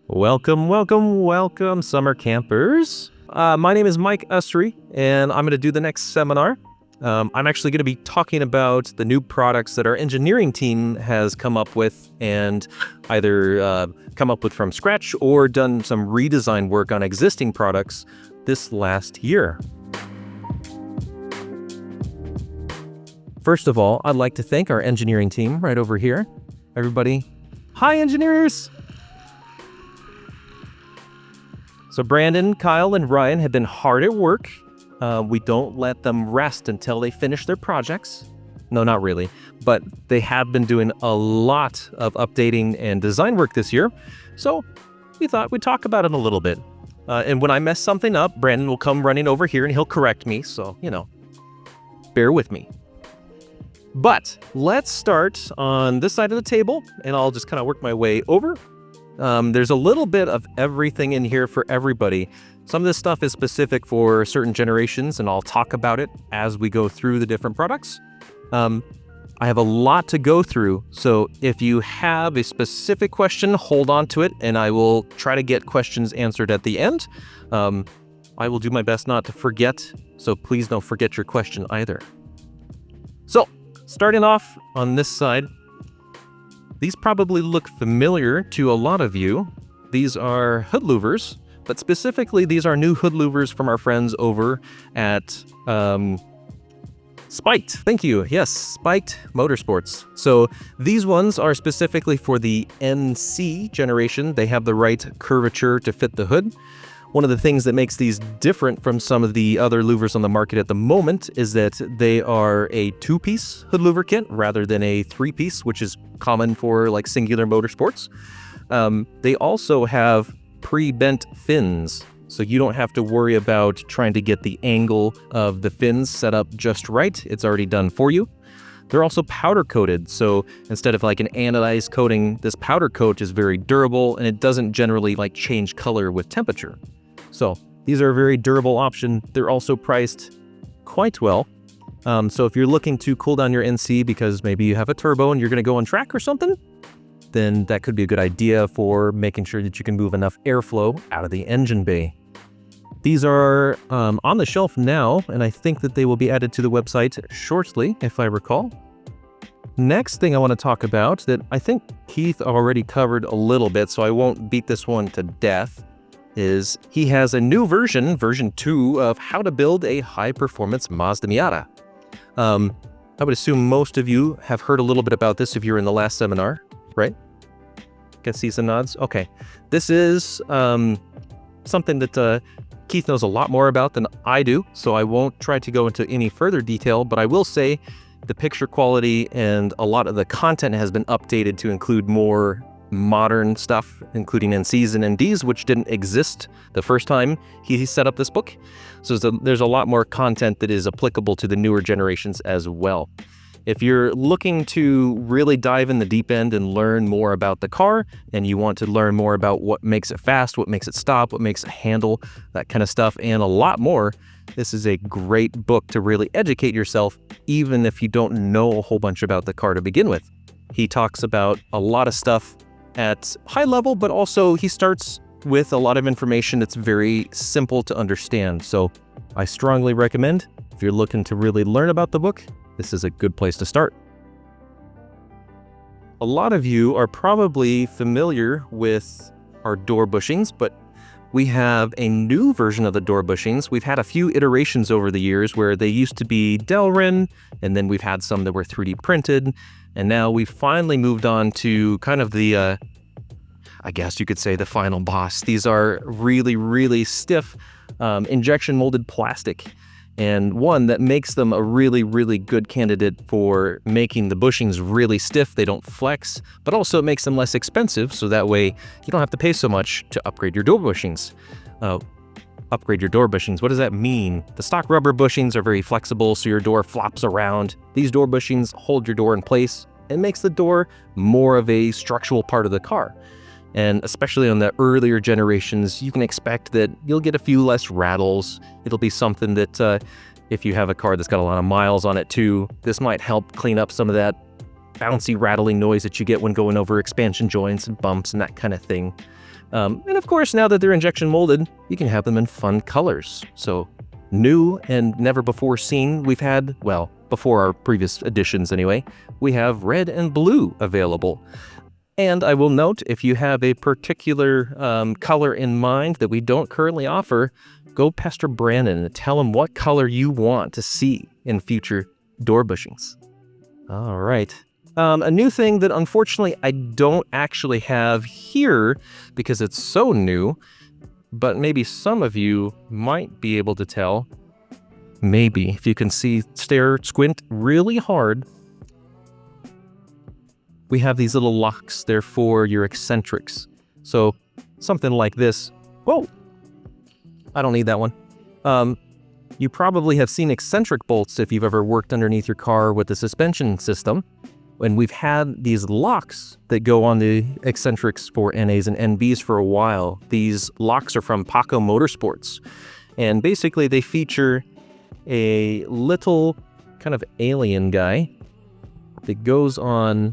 Welcome, welcome, welcome, summer campers. My name is Mike Usrey, and I'm going to do the next seminar. I'm actually going to be talking about the new products that our engineering team has come up with and either come up with from scratch or done some redesign work on existing products this last year. First of all, I'd like to thank our engineering team right over here. Everybody, hi engineers! So Brandon, Kyle, and Ryan have been hard at work. We don't let them rest until they finish their projects. No, not really. But they have been doing a lot of updating and design work this year. So we thought we'd talk about it a little bit. And when I mess something up, Brandon will come running over here and he'll correct me. So, bear with me. But let's start on this side of the table and I'll just kind of work my way over. There's a little bit of everything in here for everybody. Some of this stuff is specific for certain generations, and I'll talk about it as we go through the different products. I have a lot to go through, so if you have a specific question, hold on to it, and I will try to get questions answered at the end. I will do my best not to forget, so please don't forget your question either. So, starting off on this side, these probably look familiar to a lot of you. These are Hood Louvers, but specifically these are new Hood Louvers from our friends over at Spiked. Thank you. Yes, Spiked Motorsports. So these ones are specifically for the NC generation. They have the right curvature to fit the hood. One of the things that makes these different from some of the other louvers on the market at the moment is that they are a two-piece hood louver kit rather than a three-piece, which is common for like singular motorsports. They also have pre-bent fins, so you don't have to worry about trying to get the angle of the fins set up just right. It's already done for you. They're also powder coated, so instead of like an anodized coating, this powder coat is very durable and it doesn't generally like change color with temperature. So these are a very durable option. They're also priced quite well. So if you're looking to cool down your NC because maybe you have a turbo and you're going to go on track or something, then that could be a good idea for making sure that you can move enough airflow out of the engine bay. These are on the shelf now, and I think that they will be added to the website shortly, if I recall. Next thing I want to talk about that I think Keith already covered a little bit, so I won't beat this one to death, is he has a new version 2 of how to build a high-performance Mazda Miata. I would assume most of you have heard a little bit about this if you were in the last seminar, right? Can see some nods? Okay. This is something that Keith knows a lot more about than I do, so I won't try to go into any further detail, but I will say the picture quality and a lot of the content has been updated to include more modern stuff, including NCs and NDs, which didn't exist the first time he set up this book. So there's a lot more content that is applicable to the newer generations as well. If you're looking to really dive in the deep end and learn more about the car, and you want to learn more about what makes it fast, what makes it stop, what makes it handle, that kind of stuff, and a lot more, this is a great book to really educate yourself, even if you don't know a whole bunch about the car to begin with. He talks about a lot of stuff at high level, but also he starts with a lot of information that's very simple to understand. So I strongly recommend, if you're looking to really learn about the book, this is a good place to start. A lot of you are probably familiar with our door bushings, but we have a new version of the door bushings. We've had a few iterations over the years where they used to be Delrin, and then we've had some that were 3D printed, and now we've finally moved on to kind of the, I guess you could say the final boss. These are really, really stiff injection molded plastic, and one that makes them a really, really good candidate for making the bushings really stiff. They don't flex, but also it makes them less expensive, so that way you don't have to pay so much to upgrade your door bushings. Upgrade your door bushings, what does that mean? The stock rubber bushings are very flexible, so your door flops around. These door bushings hold your door in place and makes the door more of a structural part of the car. And especially on the earlier generations, you can expect that you'll get a few less rattles. It'll be something that if you have a car that's got a lot of miles on it too, this might help clean up some of that bouncy rattling noise that you get when going over expansion joints and bumps and that kind of thing. And of course, now that they're injection molded, you can have them in fun colors. So new and never before seen, we've had, well, before our previous editions anyway, we have red and blue available. And I will note, if you have a particular color in mind that we don't currently offer, go pester Brandon and tell him what color you want to see in future door bushings. All right. A new thing that unfortunately I don't actually have here because it's so new, but maybe some of you might be able to tell. Maybe, if you can see, squint really hard. We have these little locks there for your eccentrics. So something like this. Whoa! I don't need that one. You probably have seen eccentric bolts if you've ever worked underneath your car with the suspension system. And we've had these locks that go on the eccentrics for NAs and NBs for a while. These locks are from Paco Motorsports. And basically they feature a little kind of alien guy that goes on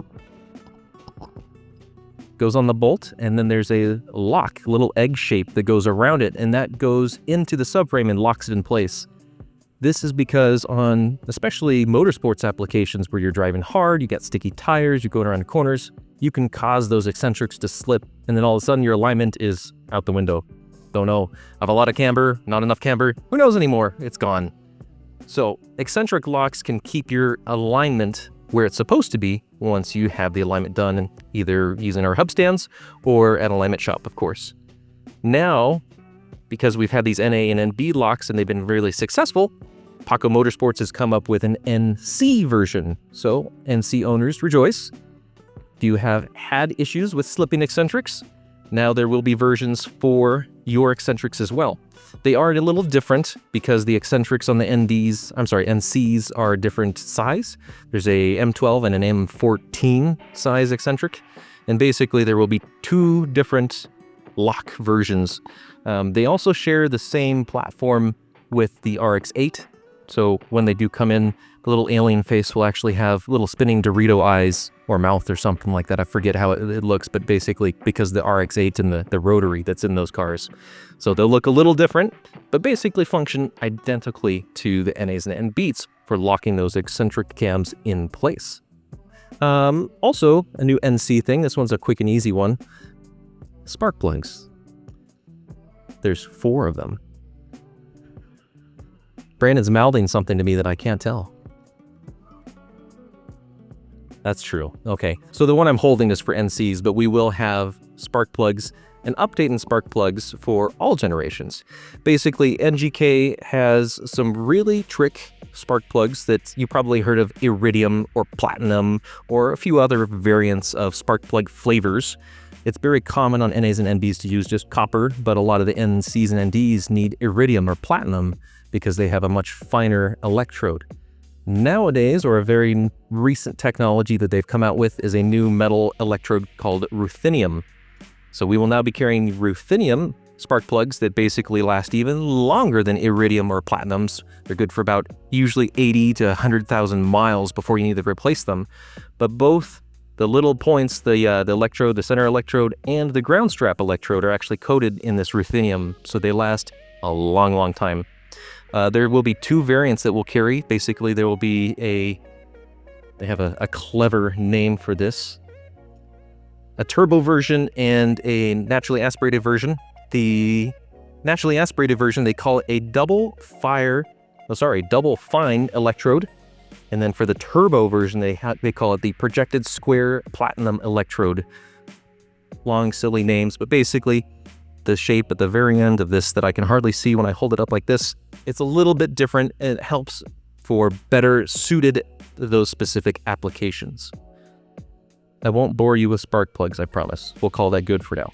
the bolt, and then there's a lock, a little egg shape that goes around it, and that goes into the subframe and locks it in place. This is because on especially motorsports applications where you're driving hard, you got sticky tires, you're going around corners, you can cause those eccentrics to slip, and then all of a sudden your alignment is out the window. Don't know. I have a lot of camber, not enough camber, who knows anymore? It's gone. So eccentric locks can keep your alignment where it's supposed to be once you have the alignment done, and either using our hub stands or at alignment shop, of course. Now, because we've had these NA and NB locks and they've been really successful, Paco Motorsports has come up with an NC version. So, NC owners, rejoice. Do you have had issues with slipping eccentrics? Now there will be versions for your eccentrics as well. They are a little different because the eccentrics on the NCs are different size. There's a M12 and an M14 size eccentric. And basically there will be two different lock versions. They also share the same platform with the RX-8. So when they do come in, the little alien face will actually have little spinning Dorito eyes or mouth or something like that. I forget how it looks, but basically because the RX-8 and the rotary that's in those cars. So they'll look a little different, but basically function identically to the NAs and NBs for locking those eccentric cams in place. Also, a new NC thing. This one's a quick and easy one. Spark plugs. There's 4 of them. Brandon's mouthing something to me that I can't tell. That's true. Okay, so the one I'm holding is for NCs, but we will have spark plugs, an update in spark plugs for all generations. Basically, NGK has some really trick spark plugs that you probably heard of, iridium or platinum or a few other variants of spark plug flavors. It's very common on NAs and NBs to use just copper, but a lot of the NCs and NDs need iridium or platinum because they have a much finer electrode. Nowadays, or a very recent technology that they've come out with, is a new metal electrode called ruthenium. So we will now be carrying ruthenium spark plugs that basically last even longer than iridium or platinums. They're good for about usually 80 to 100,000 miles before you need to replace them. But both the little points, the electrode, the center electrode, and the ground strap electrode are actually coated in this ruthenium, so they last a long, long time. There will be 2 variants that we'll carry. Basically, there will be they have a clever name for this, a turbo version and a naturally aspirated version. The naturally aspirated version, they call it a double fine electrode. And then for the turbo version, they call it the projected square platinum electrode. Long, silly names, but basically the shape at the very end of this that I can hardly see when I hold it up like this, it's a little bit different, and it helps for better suited those specific applications. I won't bore you with spark plugs, I promise. We'll call that good for now.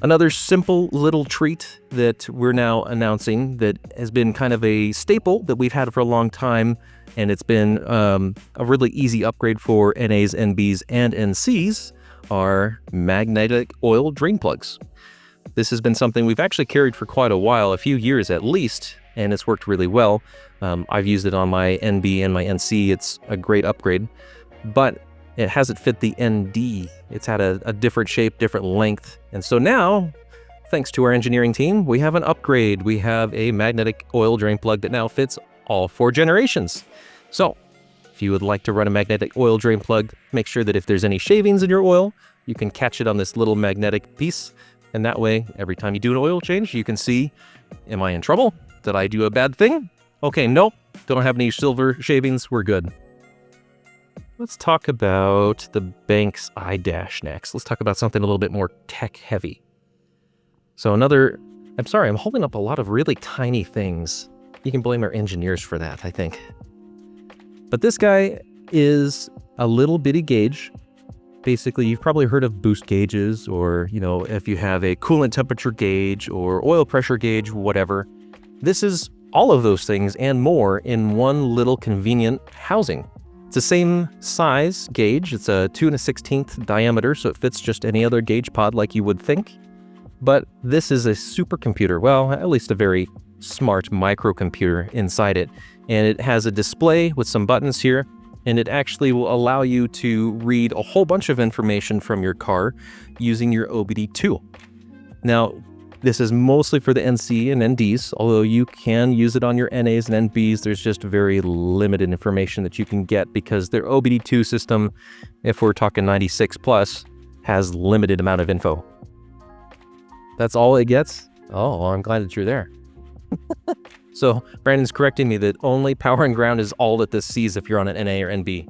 Another simple little treat that we're now announcing that has been kind of a staple that we've had for a long time, and it's been a really easy upgrade for NAs, NBs, and NCs, are magnetic oil drain plugs. This has been something we've actually carried for quite a while, a few years at least, and it's worked really well. I've used it on my NB and my NC. It's a great upgrade. But it hasn't fit the ND. It's had a different shape, different length. And so now, thanks to our engineering team, we have an upgrade. We have a magnetic oil drain plug that now fits all 4 generations. So if you would like to run a magnetic oil drain plug, make sure that if there's any shavings in your oil, you can catch it on this little magnetic piece. And that way, every time you do an oil change, you can see, am I in trouble? Did I do a bad thing? Okay, nope, don't have any silver shavings, we're good. Let's talk about the Banks iDash next. Let's talk about something a little bit more tech heavy. So I'm sorry, I'm holding up a lot of really tiny things. You can blame our engineers for that, I think. But this guy is a little bitty gauge. Basically, you've probably heard of boost gauges, or, if you have a coolant temperature gauge or oil pressure gauge, whatever. This is all of those things and more in one little convenient housing. It's the same size gauge. It's a 2 1/16 diameter, so it fits just any other gauge pod like you would think. But this is a supercomputer, well, at least a very smart microcomputer inside it. And it has a display with some buttons here, and it actually will allow you to read a whole bunch of information from your car using your OBD2. Now, this is mostly for the NC and NDs, although you can use it on your NAs and NBs. There's just very limited information that you can get because their OBD2 system, if we're talking 96 plus, has limited amount of info. That's all it gets? Oh, well, I'm glad that you're there. So Brandon's correcting me that only power and ground is all that this sees if you're on an NA or NB.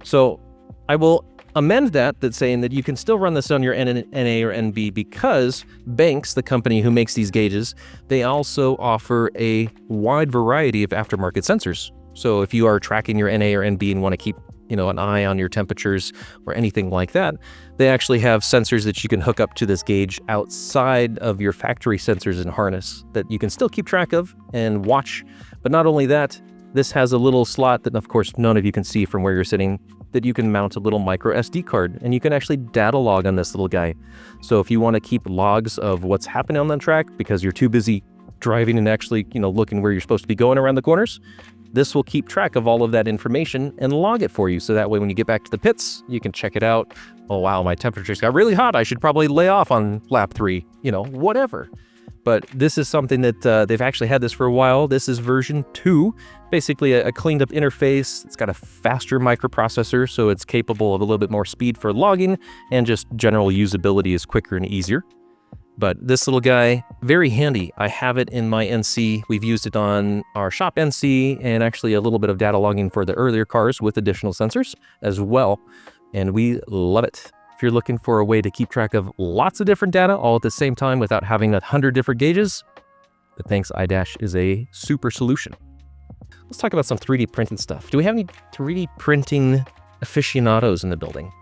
So I will amend that's saying that you can still run this on your NA or NB because Banks, the company who makes these gauges, they also offer a wide variety of aftermarket sensors. So if you are tracking your NA or NB and want to keep an eye on your temperatures or anything like that, they actually have sensors that you can hook up to this gauge outside of your factory sensors and harness that you can still keep track of and watch. But not only that, this has a little slot that, of course, none of you can see from where you're sitting, that you can mount a little micro SD card, and you can actually data log on this little guy. So if you want to keep logs of what's happening on the track because you're too busy driving and actually, looking where you're supposed to be going around the corners, this will keep track of all of that information and log it for you. So that way, when you get back to the pits, you can check it out. Oh, wow, my temperatures got really hot. I should probably lay off on lap 3, whatever. But this is something that they've actually had this for a while. This is version 2, basically a cleaned up interface. It's got a faster microprocessor, so it's capable of a little bit more speed for logging, and just general usability is quicker and easier. But this little guy, very handy. I have it in my NC. We've used it on our shop NC, and actually a little bit of data logging for the earlier cars with additional sensors as well. And we love it. If you're looking for a way to keep track of lots of different data all at the same time without having 100 different gauges, the Banks iDash is a super solution. Let's talk about some 3D printing stuff. Do we have any 3D printing aficionados in the building?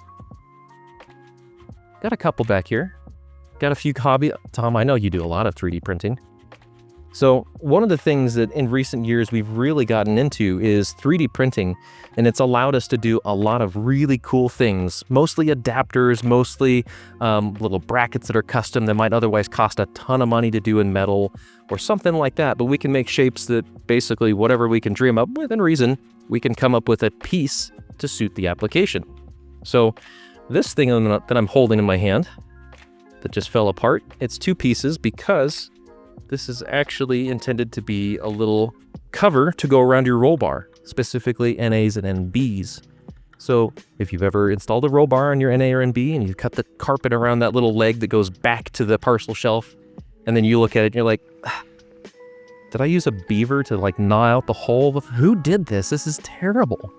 Got a couple back here. Got a few hobby. Tom, I know you do a lot of 3D printing. So one of the things that in recent years we've really gotten into is 3D printing, and it's allowed us to do a lot of really cool things, mostly adapters, mostly little brackets that are custom that might otherwise cost a ton of money to do in metal or something like that. But we can make shapes that basically whatever we can dream up within reason, we can come up with a piece to suit the application. So this thing that I'm holding in my hand that just fell apart, it's 2 pieces because this is actually intended to be a little cover to go around your roll bar, specifically NAs and NBs. So if you've ever installed a roll bar on your NA or NB and you cut the carpet around that little leg that goes back to the parcel shelf, and then you look at it and you're like, did I use a beaver to gnaw out the hole? Who did this? This is terrible.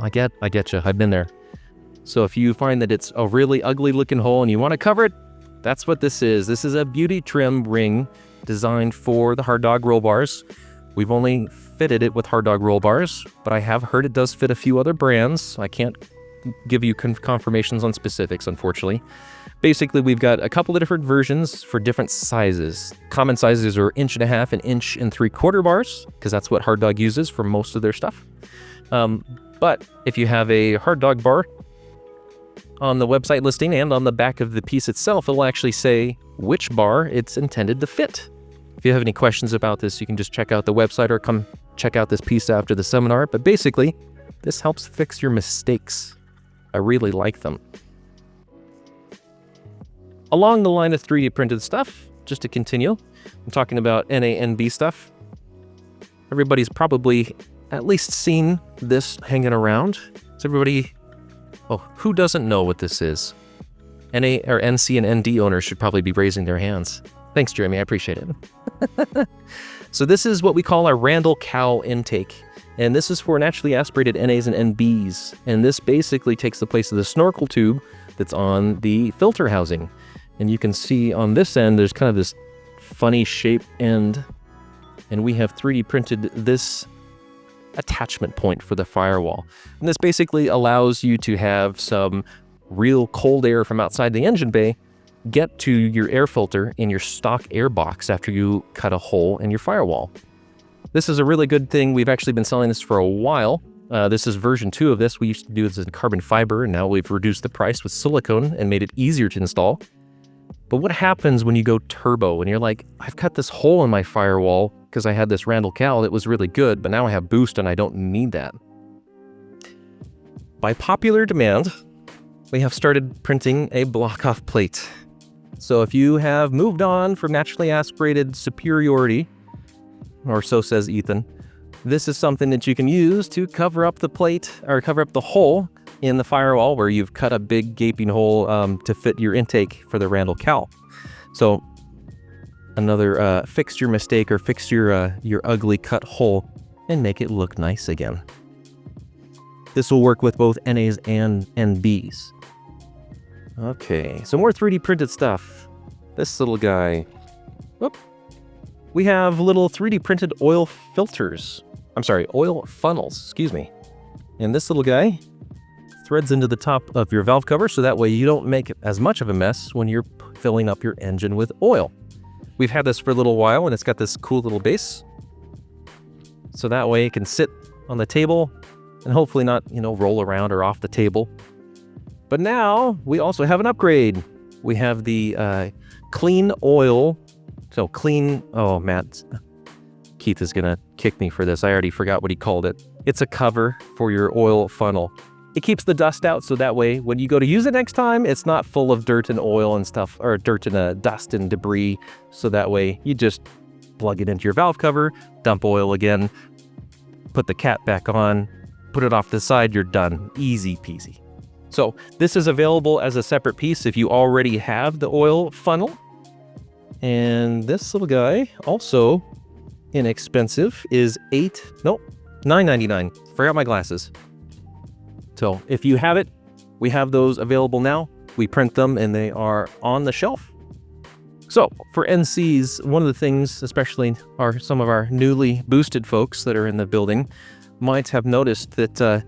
I get you. I've been there. So if you find that it's a really ugly looking hole and you want to cover it, that's what this is. This is a beauty trim ring designed for the Hard Dog roll bars. We've only fitted it with Hard Dog roll bars, but I have heard it does fit a few other brands. I can't give you confirmations on specifics, unfortunately. Basically, we've got a couple of different versions for different sizes. Common sizes are 1.5 and 1.75 bars, because that's what Hard Dog uses for most of their stuff. But if you have a Hard Dog bar, on the website listing and on the back of the piece itself, it'll actually say which bar it's intended to fit. If you have any questions about this, you can just check out the website or come check out this piece after the seminar. But basically, this helps fix your mistakes. I really like them. Along the line of 3D printed stuff, just to continue, I'm talking about NA, NB stuff. Everybody's probably at least seen this hanging around. Is everybody... Oh, who doesn't know what this is? NA or NC and ND owners should probably be raising their hands. Thanks, Jeremy. I appreciate it. So this is what we call our Randall cowl intake. And this is for naturally aspirated NAs and NBs. And this basically takes the place of the snorkel tube that's on the filter housing. And you can see on this end, there's kind of this funny shape end. And we have 3D printed this attachment point for the firewall. And this basically allows you to have some real cold air from outside the engine bay get to your air filter in your stock air box after you cut a hole in your firewall. This is a really good thing. We've actually been selling this for a while. This is version 2 of this. We used to do this in carbon fiber, and now we've reduced the price with silicone and made it easier to install. But what happens when you go turbo and you're like, I've cut this hole in my firewall because I had this Randall cowl, it was really good, but now I have boost and I don't need that. By popular demand, we have started printing a block-off plate. So if you have moved on from naturally aspirated superiority, or so says Ethan, this is something that you can use to cover up the plate, or cover up the hole in the firewall where you've cut a big gaping hole to fit your intake for the Randall cowl. So another fix your mistake or fix your ugly cut hole and make it look nice again. This will work with both NAs and NBs. Okay, so more 3D printed stuff. This little guy. Whoop. We have little 3D printed oil filters. I'm sorry, oil funnels, excuse me. And this little guy threads into the top of your valve cover so that way you don't make as much of a mess when you're filling up your engine with oil. We've had this for a little while and it's got this cool little base. So that way it can sit on the table and hopefully not, roll around or off the table. But now we also have an upgrade. We have the clean oil. So clean, oh, Matt, Keith is gonna kick me for this. I already forgot what he called it. It's a cover for your oil funnel. It keeps the dust out so that way when you go to use it next time, it's not full of dirt and oil and stuff, or dirt and dust and debris. So that way you just plug it into your valve cover, dump oil again, put the cap back on, put it off to the side, you're done. Easy peasy. So this is available as a separate piece if you already have the oil funnel. And this little guy, also inexpensive, is $9.99. Forgot my glasses. So if you have it, we have those available now. We print them and they are on the shelf. So for NCs, one of the things, especially some of our newly boosted folks that are in the building, might have noticed that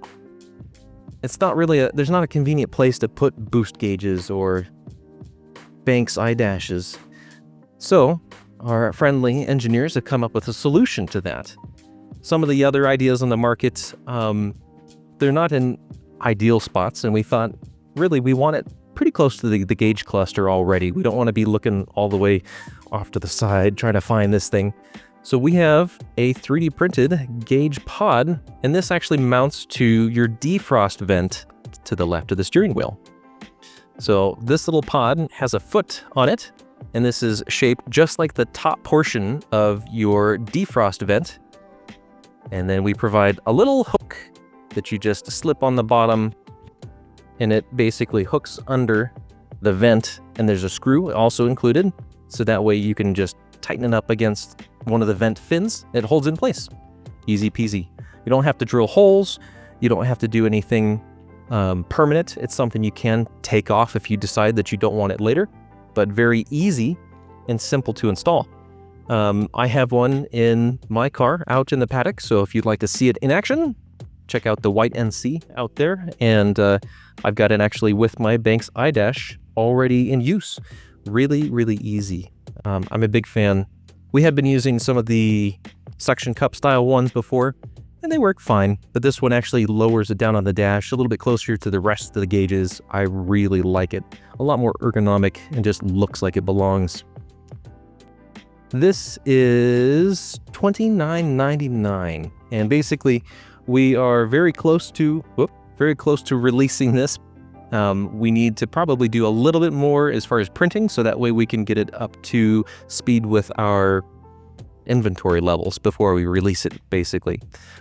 it's not really there's not a convenient place to put boost gauges or Banks iDashes. So our friendly engineers have come up with a solution to that. Some of the other ideas on the market, they're not in ideal spots, and we thought, really, we want it pretty close to the gauge cluster already. We don't want to be looking all the way off to the side trying to find this thing. So we have a 3D printed gauge pod, and this actually mounts to your defrost vent to the left of the steering wheel. So this little pod has a foot on it, and this is shaped just like the top portion of your defrost vent. And then we provide a little hook that you just slip on the bottom, and it basically hooks under the vent, and there's a screw also included. So that way you can just tighten it up against one of the vent fins. It holds in place. Easy peasy. You don't have to drill holes. You don't have to do anything permanent. It's something you can take off if you decide that you don't want it later, but very easy and simple to install. I have one in my car out in the paddock, so if you'd like to see it in action, check out the white NC out there. And I've got it actually with my Banks iDash already in use. Really, really easy. I'm a big fan. We have been using some of the suction cup style ones before, and they work fine, but this one actually lowers it down on the dash a little bit closer to the rest of the gauges. I really like it. A lot more ergonomic and just looks like it belongs. This is $29.99, and basically we are very close to releasing this We need to probably do a little bit more as far as printing, so that way we can get it up to speed with our inventory levels before we release it, basically.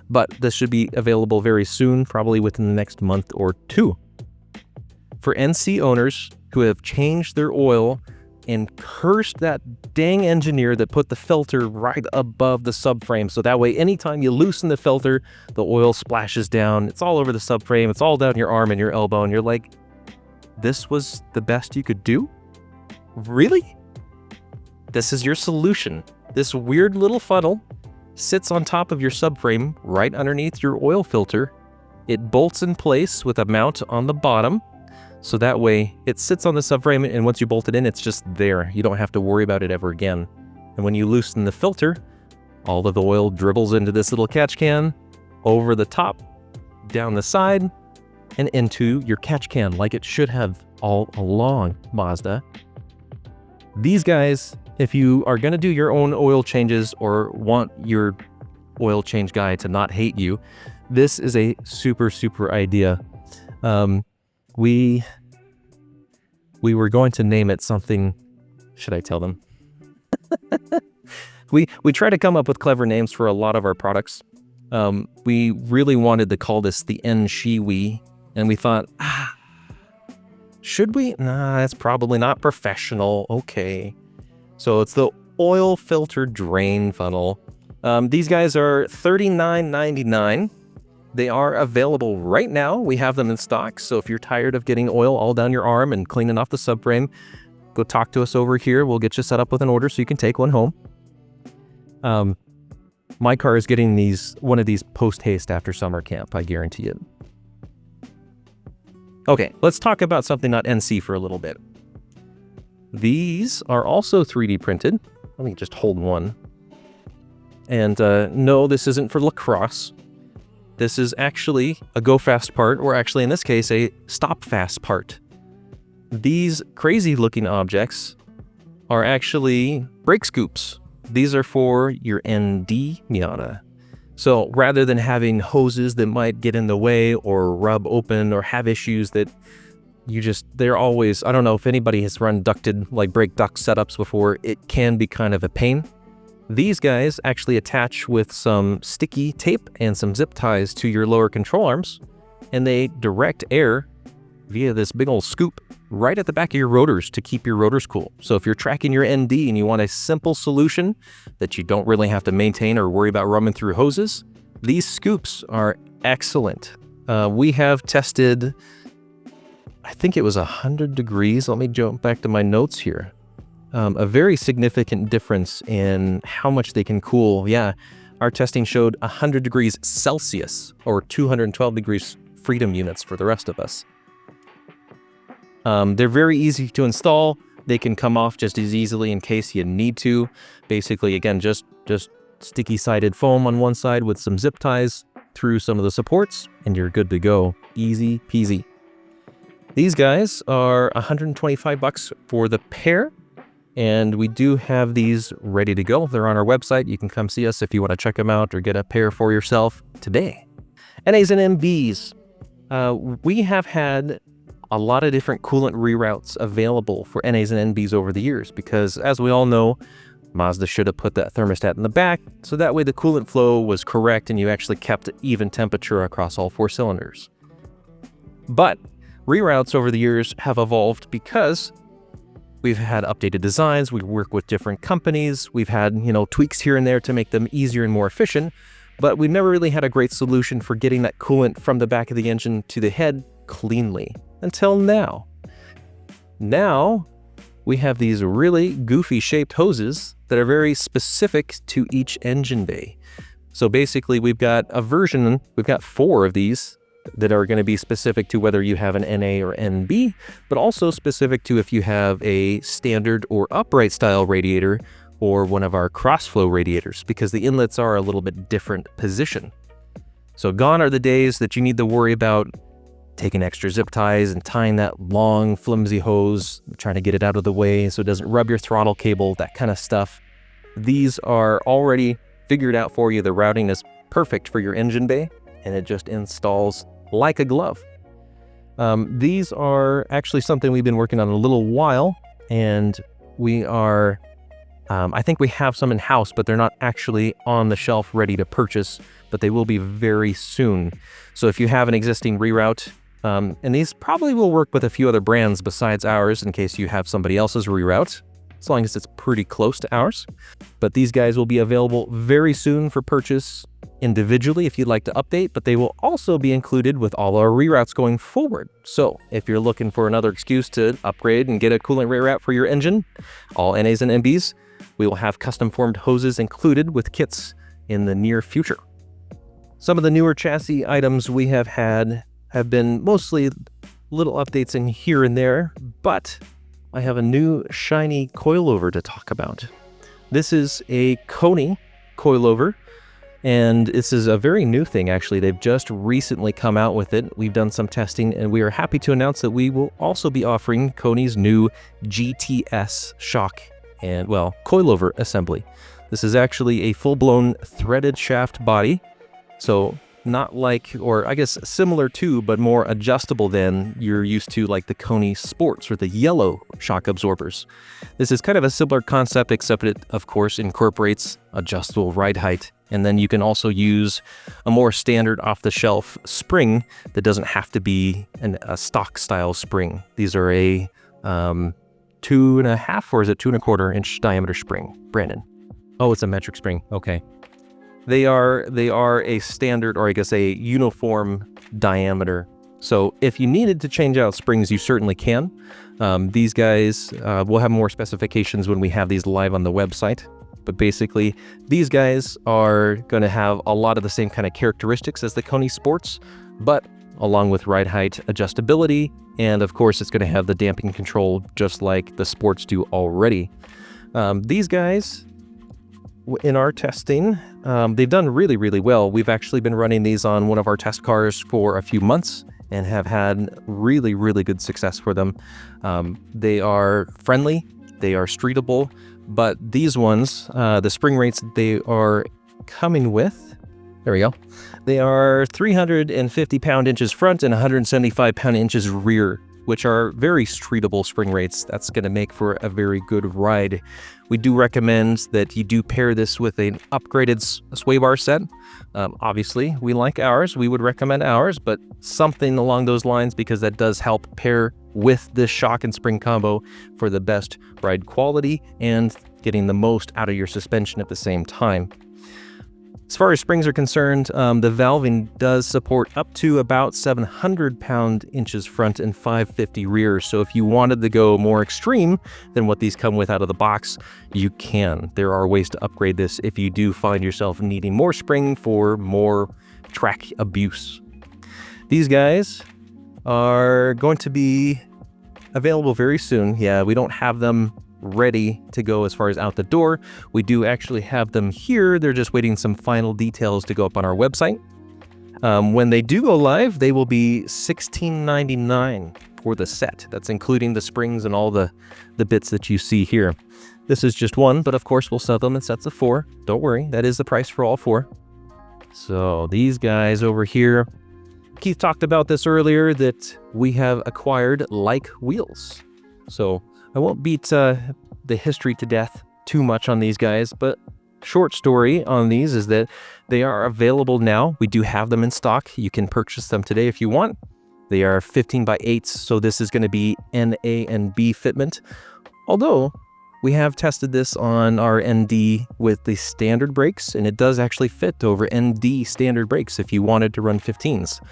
But this should be available very soon, probably within the next month or two. For NC owners who have changed their oil and cursed that dang engineer that put the filter right above the subframe, so that way anytime you loosen the filter, the oil splashes down. It's all over the subframe, it's all down your arm and your elbow, and you're like, this was the best you could do? Really? This is your solution. This weird little funnel sits on top of your subframe right underneath your oil filter. It bolts in place with a mount on the bottom, so that way it sits on the subframe, and once you bolt it in, it's just there. You don't have to worry about it ever again. And when you loosen the filter, all of the oil dribbles into this little catch can, over the top, down the side, and into your catch can like it should have all along, Mazda. These guys, if you are going to do your own oil changes or want your oil change guy to not hate you, this is a super idea. We were going to name it something. Should I tell them? We try to come up with clever names for a lot of our products. We really wanted to call this the N-Shi-Wi, and we thought, should we? Nah, that's probably not professional. Okay. So it's the oil filter drain funnel. These guys are $39.99. They are available right now. We have them in stock. So if you're tired of getting oil all down your arm and cleaning off the subframe, go talk to us over here. We'll get you set up with an order so you can take one home. My car is getting one of these post-haste after summer camp, I guarantee it. Okay, let's talk about something not NC for a little bit. These are also 3D printed. Let me just hold one. And no, this isn't for lacrosse. This is actually a go fast part, or actually in this case, a stop fast part. These crazy looking objects are actually brake scoops. These are for your ND Miata. So rather than having hoses that might get in the way or rub open or have issues that they're always, I don't know if anybody has run ducted, like brake duct setups before, it can be kind of a pain. These guys actually attach with some sticky tape and some zip ties to your lower control arms, and they direct air via this big old scoop right at the back of your rotors to keep your rotors cool. So if you're tracking your ND and you want a simple solution that you don't really have to maintain or worry about rubbing through hoses, these scoops are excellent. We have tested, I think it was 100 degrees. Let me jump back to my notes here. A very significant difference in how much they can cool. Yeah, our testing showed 100 degrees Celsius or 212 degrees freedom units for the rest of us. They're very easy to install. They can come off just as easily in case you need to. Basically, again, just sticky-sided foam on one side with some zip ties through some of the supports, and you're good to go. Easy peasy. These guys are $125 for the pair. And we do have these ready to go. They're on our website. You can come see us if you want to check them out or get a pair for yourself today. NAs and MBs. We have had a lot of different coolant reroutes available for NAs and NBs over the years because, as we all know, Mazda should have put that thermostat in the back so that way the coolant flow was correct and you actually kept even temperature across all 4 cylinders. But reroutes over the years have evolved because we've had updated designs, we work with different companies, we've had, tweaks here and there to make them easier and more efficient, but we've never really had a great solution for getting that coolant from the back of the engine to the head cleanly, until now. Now, we have these really goofy shaped hoses that are very specific to each engine bay. So basically, we've got 4 of these that are going to be specific to whether you have an NA or NB, but also specific to if you have a standard or upright style radiator or one of our cross-flow radiators, because the inlets are a little bit different position. So gone are the days that you need to worry about taking extra zip ties and tying that long, flimsy hose, trying to get it out of the way so it doesn't rub your throttle cable, that kind of stuff. These are already figured out for you. The routing is perfect for your engine bay, and it just installs like a glove. These are actually something we've been working on a little while, and we are, I think we have some in-house, but they're not actually on the shelf ready to purchase, but they will be very soon. So if you have an existing Reroute, and these probably will work with a few other brands besides ours in case you have somebody else's Reroute, as long as it's pretty close to ours. But these guys will be available very soon for purchase individually if you'd like to update, but they will also be included with all our reroutes going forward. So if you're looking for another excuse to upgrade and get a coolant reroute for your engine, all NAs and NBs, we will have custom formed hoses included with kits in the near future. Some of the newer chassis items we have had have been mostly little updates in here and there, but I have a new shiny coilover to talk about. This is a Koni coilover, and this is a very new thing actually. They've just recently come out with it. We've done some testing, and we are happy to announce that we will also be offering Koni's new GTS shock and, well, coilover assembly. This is actually a full-blown threaded shaft body, so not like, or I guess similar to, but more adjustable than you're used to, like the Koni Sports or the yellow shock absorbers. This is kind of a similar concept, except it, of course, incorporates adjustable ride height. And then you can also use a more standard off-the-shelf spring that doesn't have to be a stock-style spring. These are a 2.5, or is it 2.25 inch diameter spring, Brandon? Oh, it's a metric spring. Okay. They are a standard, or I guess a uniform diameter. So if you needed to change out springs, you certainly can. These guys, will have more specifications when we have these live on the website. But basically, these guys are going to have a lot of the same kind of characteristics as the Koni Sports, but along with ride height adjustability, and of course, it's going to have the damping control just like the Sports do already. These guys, in our testing, they've done really, really well. We've actually been running these on one of our test cars for a few months and have had really, really good success for them. They are friendly, they are streetable, but these ones, the spring rates that they are coming with, there we go, they are 350 pound-inches front and 175 pound-inches rear, which are very streetable spring rates. That's going to make for a very good ride. We do recommend that you do pair this with an upgraded sway bar set. Obviously, we like ours. We would recommend ours, but something along those lines, because that does help pair with this shock and spring combo for the best ride quality and getting the most out of your suspension at the same time. As far as springs are concerned, the valving does support up to about 700 pound-inches front and 550 rear. So if you wanted to go more extreme than what these come with out of the box, you can. There are ways to upgrade this if you do find yourself needing more spring for more track abuse. These guys are going to be available very soon. Yeah, we don't have them ready to go as far as out the door. We do actually have them here. They're just waiting some final details to go up on our website. When they do go live, they will be $16.99 for the set. That's including the springs and all the bits that you see here. This is just one, but of course we'll sell them in sets of 4. Don't worry, that is the price for all 4. So these guys over here, Keith talked about this earlier, that we have acquired like wheels. So I won't beat the history to death too much on these guys, but short story on these is that they are available now. We do have them in stock. You can purchase them today if you want. They are 15x8s, so this is going to be NA and B fitment. Although we have tested this on our ND with the standard brakes, and it does actually fit over ND standard brakes if you wanted to run 15s.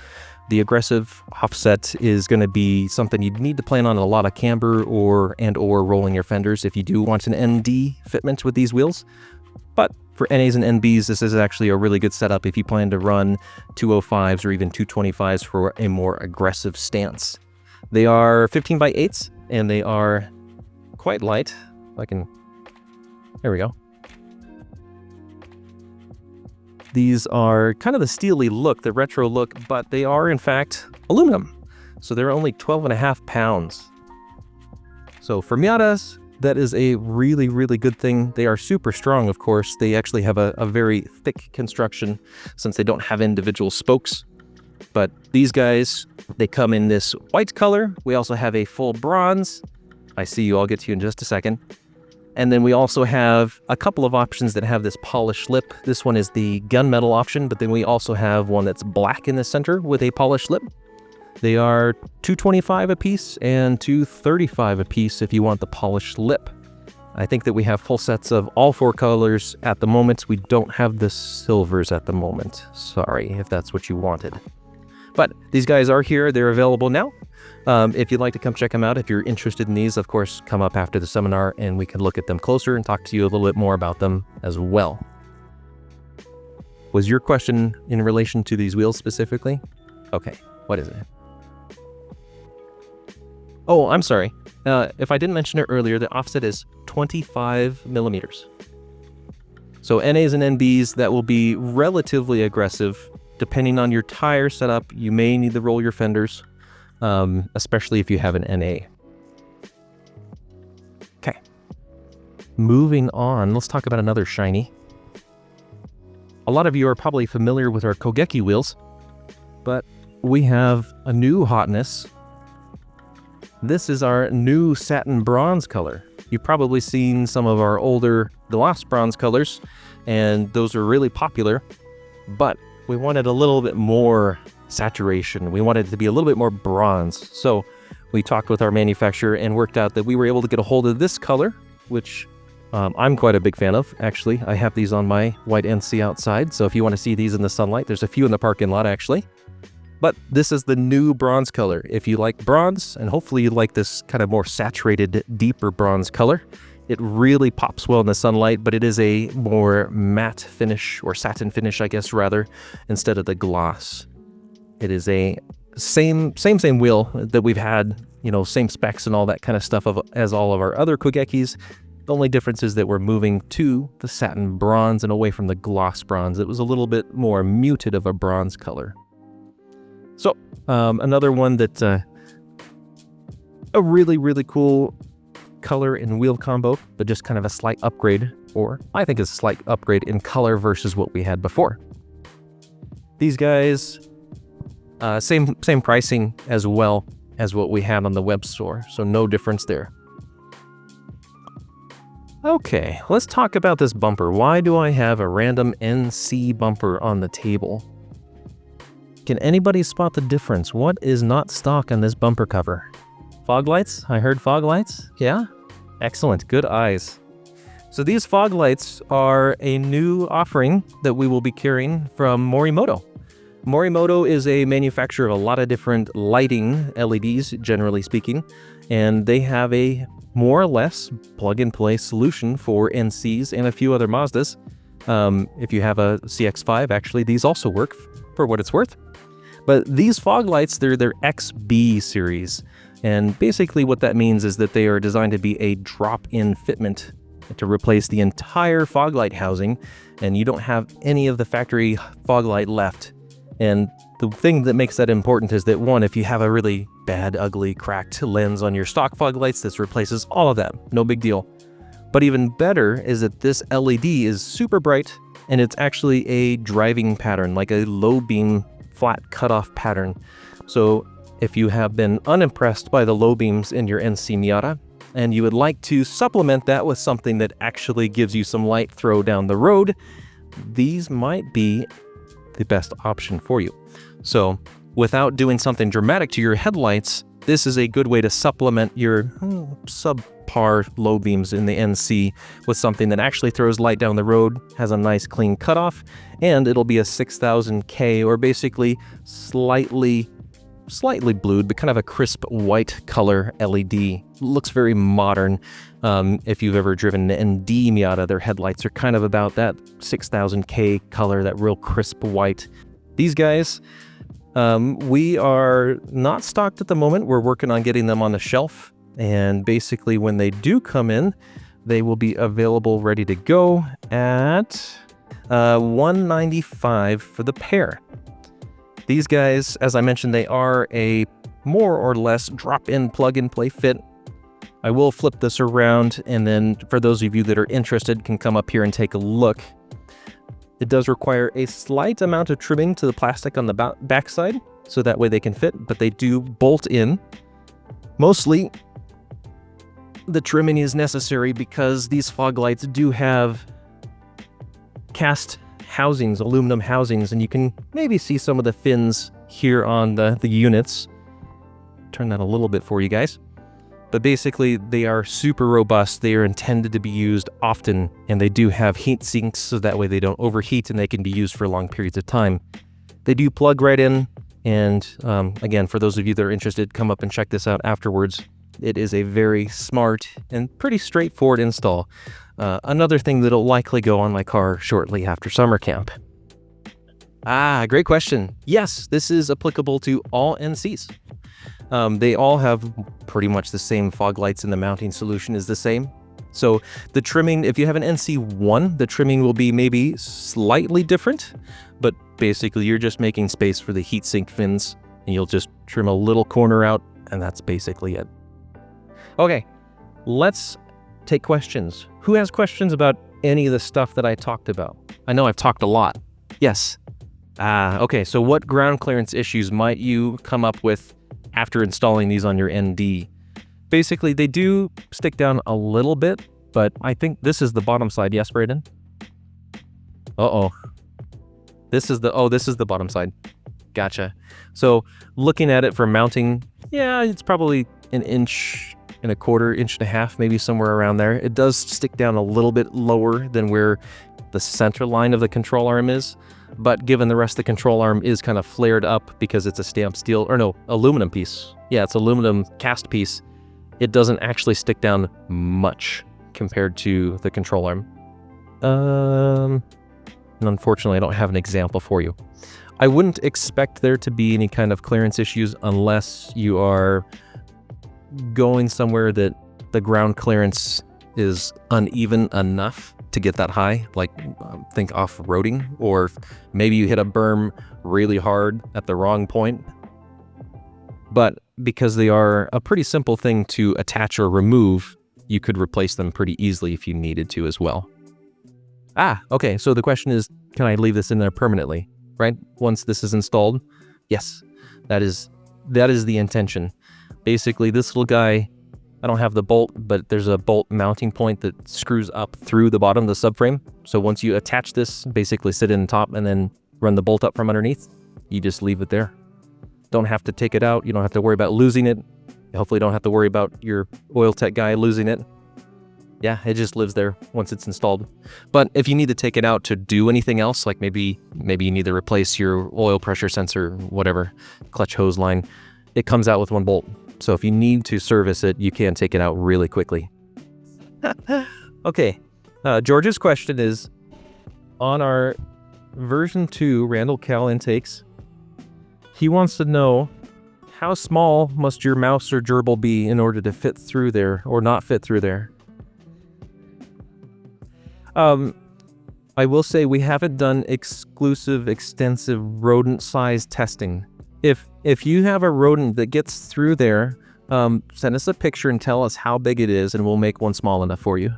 The aggressive offset is going to be something you'd need to plan on a lot of camber or rolling your fenders if you do want an ND fitment with these wheels. But for NAs and NBs, this is actually a really good setup if you plan to run 205s or even 225s for a more aggressive stance. They are 15x8s, and they are quite light. There we go. These are kind of the steely look, the retro look, but they are in fact aluminum. So they're only 12.5 pounds. So for Miatas, that is a really, really good thing. They are super strong, of course. They actually have a very thick construction since they don't have individual spokes. But these guys, they come in this white color. We also have a full bronze. I see you, I'll get to you in just a second. And then we also have a couple of options that have this polished lip. This one is the gunmetal option, but then we also have one that's black in the center with a polished lip. They are $225 a piece and $235 a piece if you want the polished lip. I think that we have full sets of all 4 colors at the moment. We don't have the silvers at the moment. Sorry if that's what you wanted. But these guys are here. They're available now. If you'd like to come check them out, if you're interested in these, of course, come up after the seminar and we can look at them closer and talk to you a little bit more about them as well. Was your question in relation to these wheels specifically? Okay, what is it? Oh, I'm sorry. If I didn't mention it earlier, the offset is 25 millimeters. So NAs and NBs, that will be relatively aggressive. Depending on your tire setup, you may need to roll your fenders, especially if you have an NA. Okay. Moving on, let's talk about another shiny. A lot of you are probably familiar with our Kogeki wheels, but we have a new hotness. This is our new Satin Bronze color. You've probably seen some of our older gloss bronze colors, and those are really popular, but we wanted a little bit more saturation. We wanted it to be a little bit more bronze. So we talked with our manufacturer and worked out that we were able to get a hold of this color, which I'm quite a big fan of. Actually, I have these on my white NC outside. So if you want to see these in the sunlight, there's a few in the parking lot actually. But this is the new bronze color. If you like bronze, and hopefully you like this kind of more saturated, deeper bronze color, it really pops well in the sunlight, but it is a more matte finish, or satin finish, I guess, rather, instead of the gloss. It is a same wheel that we've had, you know, same specs and all that kind of stuff as all of our other Kogekis. The only difference is that we're moving to the satin bronze and away from the gloss bronze. It was a little bit more muted of a bronze color. So, another one that, a really, really cool color and wheel combo, but just kind of a slight upgrade, or I think it's a slight upgrade in color versus what we had before. These guys, same pricing as well as what we had on the web store, so no difference there. Okay, let's talk about this bumper. Why do I have a random NC bumper on the table? Can anybody spot the difference? What is not stock on this bumper cover? Fog lights? I heard fog lights. Yeah? Excellent. Good eyes. So these fog lights are a new offering that we will be carrying from Morimoto. Morimoto is a manufacturer of a lot of different lighting LEDs, generally speaking, and they have a more or less plug-and-play solution for NCs and a few other Mazdas. If you have a CX-5, actually, these also work for what it's worth. But these fog lights, they're their XB series. And basically what that means is that they are designed to be a drop-in fitment to replace the entire fog light housing, and you don't have any of the factory fog light left. And the thing that makes that important is that, one, if you have a really bad, ugly, cracked lens on your stock fog lights, this replaces all of that. No big deal. But even better is that this LED is super bright, and it's actually a driving pattern, like a low beam flat cutoff pattern. So if you have been unimpressed by the low beams in your NC Miata, and you would like to supplement that with something that actually gives you some light throw down the road, these might be the best option for you. So without doing something dramatic to your headlights, this is a good way to supplement your subpar low beams in the NC with something that actually throws light down the road, has a nice clean cutoff, and it'll be a 6000K, or basically slightly blued, but kind of a crisp white color LED. Looks very modern. If you've ever driven an ND Miata, their headlights are kind of about that 6000K color, that real crisp white. These guys, we are not stocked at the moment. We're working on getting them on the shelf, and basically when they do come in, they will be available ready to go at $195 for the pair. These guys, as I mentioned, they are a more or less drop-in plug-and-play fit. I will flip this around, and then for those of you that are interested can come up here and take a look. It does require a slight amount of trimming to the plastic on the back side, so that way they can fit, but they do bolt in. Mostly, the trimming is necessary because these fog lights do have cast housings, aluminum housings, and you can maybe see some of the fins here on the units. Turn that a little bit for you guys. But basically, they are super robust. They are intended to be used often, and they do have heat sinks, so that way they don't overheat and they can be used for long periods of time. They do plug right in, and again, for those of you that are interested, come up and check this out afterwards. It is a very smart and pretty straightforward install. Another thing that'll likely go on my car shortly after summer camp. Great question. Yes, this is applicable to all NCs. They all have pretty much the same fog lights, and the mounting solution is the same. So the trimming, if you have an NC1, the trimming will be maybe slightly different, but basically you're just making space for the heatsink fins, and you'll just trim a little corner out, and that's basically it. Okay, let's take questions. Who has questions about any of the stuff that I talked about? I know I've talked a lot. Yes. Okay, so what ground clearance issues might you come up with after installing these on your ND? Basically, they do stick down a little bit, but I think this is the bottom side. Yes, Brayden? This is the bottom side. Gotcha. So looking at it for mounting, yeah, it's probably an inch and a quarter, inch and a half, maybe somewhere around there. It does stick down a little bit lower than where the center line of the control arm is, but given the rest of the control arm is kind of flared up because it's a stamped steel, or no, aluminum piece. Yeah, it's aluminum cast piece. It doesn't actually stick down much compared to the control arm. And unfortunately, I don't have an example for you. I wouldn't expect there to be any kind of clearance issues unless you are going somewhere that the ground clearance is uneven enough to get that high, like think off-roading, or maybe you hit a berm really hard at the wrong point. But because they are a pretty simple thing to attach or remove, you could replace them pretty easily if you needed to as well. Okay, so the question is, can I leave this in there permanently, right? Once this is installed? Yes, that is the intention. Basically, this little guy, I don't have the bolt, but there's a bolt mounting point that screws up through the bottom of the subframe. So once you attach this, basically sit in top and then run the bolt up from underneath, you just leave it there. Don't have to take it out. You don't have to worry about losing it. You hopefully don't have to worry about your oil tech guy losing it. Yeah, it just lives there once it's installed. But if you need to take it out to do anything else, like maybe you need to replace your oil pressure sensor, whatever, clutch hose line, it comes out with one bolt. So if you need to service it, you can take it out really quickly. Okay, George's question is, on our version 2 Randall Cal intakes, he wants to know, how small must your mouse or gerbil be in order to fit through there or not fit through there? I will say we haven't done exclusive, extensive rodent size testing. If you have a rodent that gets through there, send us a picture and tell us how big it is, and we'll make one small enough for you.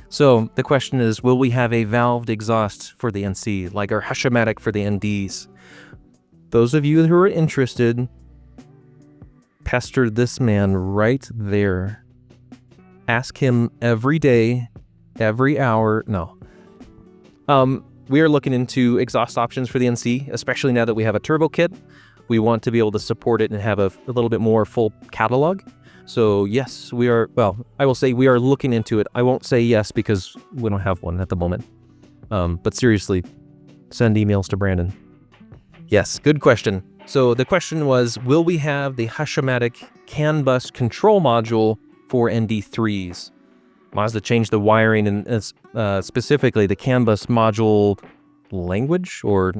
So the question is, will we have a valved exhaust for the NC, like our Hush-O-Matic for the NDs? Those of you who are interested, pester this man right there. Ask him every day, every hour. No. We are looking into exhaust options for the NC, especially now that we have a turbo kit. We want to be able to support it and have a little bit more full catalog. So yes, we are, well, I will say we are looking into it. I won't say yes because we don't have one at the moment. But seriously, send emails to Brandon. Yes, good question. So the question was, will we have the Hush-O-Matic CAN bus control module for ND3s? Mazda changed the wiring and specifically the CAN bus module language, or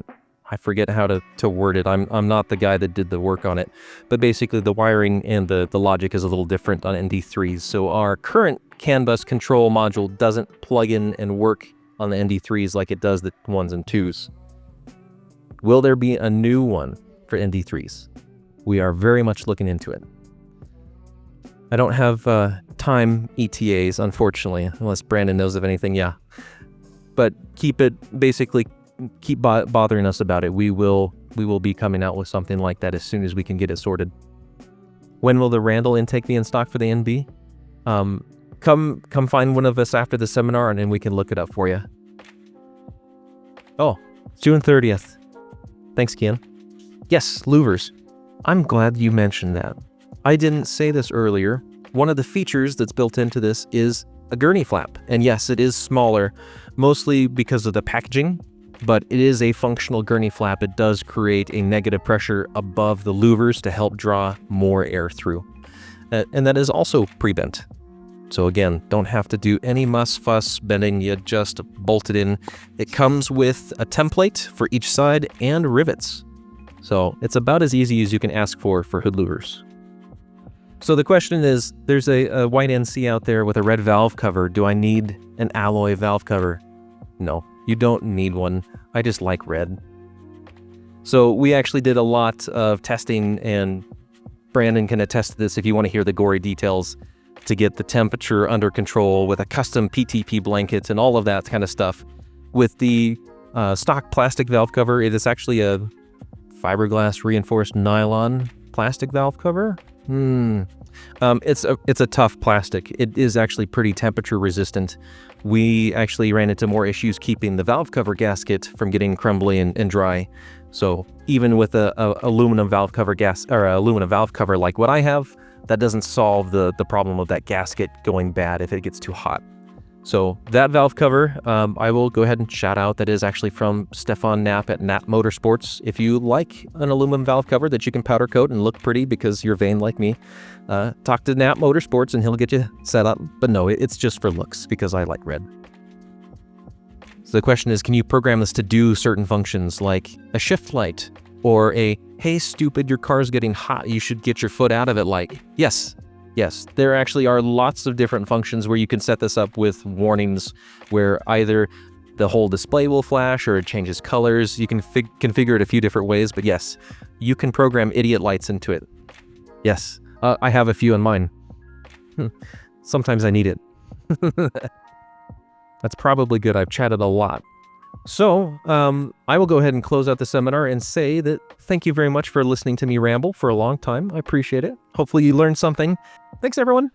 I forget how to word it. I'm not the guy that did the work on it, but basically the wiring and the logic is a little different on ND3s. So our current CAN bus control module doesn't plug in and work on the ND3s like it does the 1s and 2s. Will there be a new one for ND3s? We are very much looking into it. I don't have time ETAs, unfortunately, unless Brandon knows of anything. Yeah. but keep bothering us about it. We will be coming out with something like that as soon as we can get it sorted. When will the Randall intake be in stock for the NB? Come find one of us after the seminar and then we can look it up for you. Oh, June 30th. Thanks, Kian. Yes, louvers. I'm glad you mentioned that. I didn't say this earlier. One of the features that's built into this is a gurney flap. And yes, it is smaller, mostly because of the packaging, but it is a functional gurney flap. It does create a negative pressure above the louvers to help draw more air through. And that is also pre-bent. So again, don't have to do any fuss bending, you just bolt it in. It comes with a template for each side and rivets. So it's about as easy as you can ask for Hood Louvers. So the question is, there's a white NC out there with a red valve cover. Do I need an alloy valve cover? No, you don't need one. I just like red. So we actually did a lot of testing, and Brandon can attest to this if you want to hear the gory details, to get the temperature under control with a custom PTP blanket and all of that kind of stuff. With the stock plastic valve cover, it is actually a fiberglass reinforced nylon plastic valve cover. It's a tough plastic. It is actually pretty temperature resistant. We actually ran into more issues keeping the valve cover gasket from getting crumbly and dry. So even with a aluminum valve cover aluminum valve cover like what I have, that doesn't solve the problem of that gasket going bad if it gets too hot. So that valve cover, I will go ahead and shout out, that is actually from Stefan Knapp at Knapp Motorsports. If you like an aluminum valve cover that you can powder coat and look pretty because you're vain like me, talk to Knapp Motorsports and he'll get you set up. But no, it's just for looks because I like red. So the question is, can you program this to do certain functions like a shift light or a, hey stupid, your car's getting hot, you should get your foot out of it light? Yes, there actually are lots of different functions where you can set this up with warnings where either the whole display will flash or it changes colors. You can configure it a few different ways, but yes, you can program idiot lights into it. Yes, I have a few in mine. Sometimes I need it. That's probably good. I've chatted a lot. So, I will go ahead and close out the seminar and say that thank you very much for listening to me ramble for a long time. I appreciate it. Hopefully you learned something. Thanks, everyone.